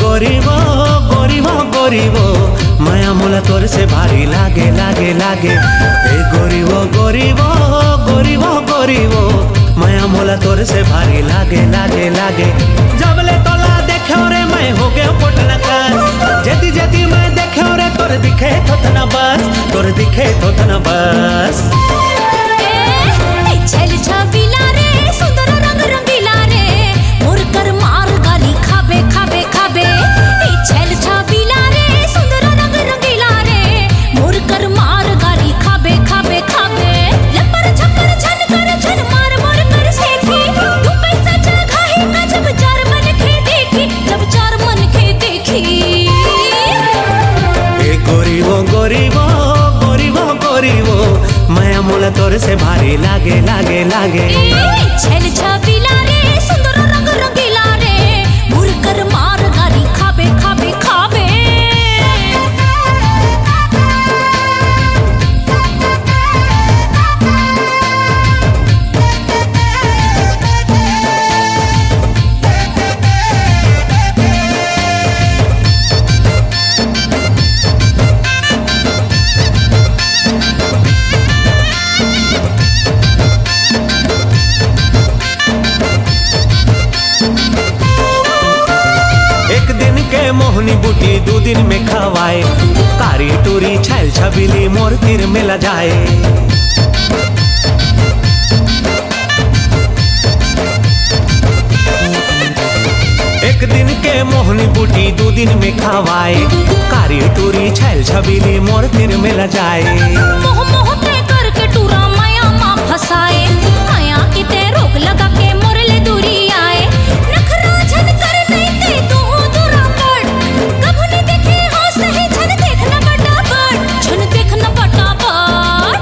गरीबो गरीबो गरीबो माया मोला तोर से भारी लागे लागे लागे। ए गरीबो गरीबो गरीबो गरीबो माया मोला तोर से भारी लागे लागे लागे। जबले तोला देखो रे मैं हो गया पोटना का, जेती जेती मैं देखो रे तोर दिखे थोतना बस, तोर दिखे थोतना बस। छल छबीला रे सुंदर रंग रंगीला रे मोर कर मार गाली खाबे खाबे खाबे। छल छबीला रे सुंदर रंग रंगीला रे मोर कर मार गाली खाबे खाबे खाबे। लपर छपर छन कर छन मार मोर कर सेखी, तू पैसा जगह ही ना जब चार मन के देखी, जब चार मन के देखी। ए गरीबो गरीबो गरीबो गरीबो माया मोला तोर से भारी लागे लागे लागे। छल छबीला रे सुंदर रंग रंगीला रे मोर कर मार गाली खाबे खाबे खाबे। एक दिन के मोहनी बूटी दो दिन में खवाए, कारी टूरी छैल छबीली मोर तीर में ल जाए। एक दिन के मोहनी बूटी दो दिन में खवाए, कारी टूरी छैल छबीली मोर तीर में ल जाए। मोह मोह ते करके टूरा माया माँ फसाए, माया की ते रोक लगा के मोर ले दूरी आए। नखरा झन कर नहीं ते तू दूरा पड़, कभू नहीं देखे हो सही झन देखना फटाफट, झन देखना फटाफट।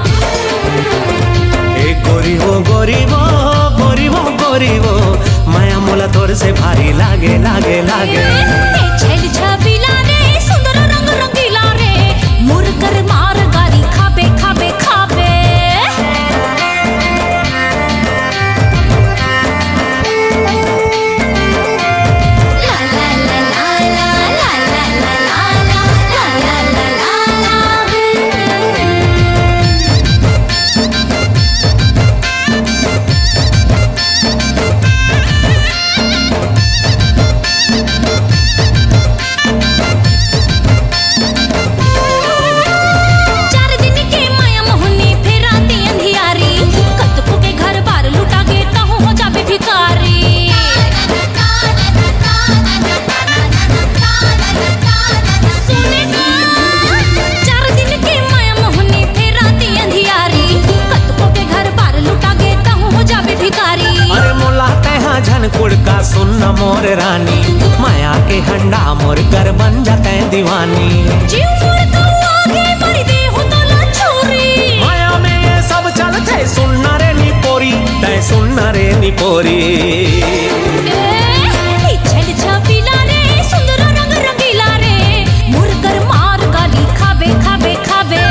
ए गरीबो गरीबो गरीबो गरीबो माया मोला तोर से भारी लागे लागे लागे। छल छबीला रे सुंदर रंग रंगीला रे मोर कर मार गाली खाबे खाबे खाबे। कुड़का सुन मोर रानी, माया के हंडा मोर कर बन जाते दीवानी। जीव मोर तो आगे मर दे हो तो ला छोरी, माया में ये सब चलते सुनना रे नी पोरी, तय सुनना रे नी पोरी। छल छबीला रे सुंदर रंग रंगीला रे मोर कर मार गाली खाबे खाबे खाबे।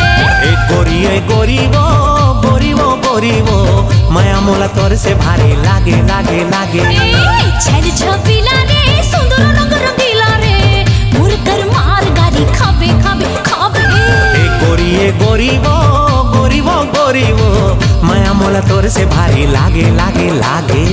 ए गरीबो गरीबो गरीबो माया मोला तोर से भारी लागे लागे लागे। छल छबीला रे सुंदर रंग रंगीला रे मोर कर मार गाली खाबे खाबे खाबे। ए गरीबो गरीबो गरीबो माया मोला तोर से भारी लागे लागे लागे।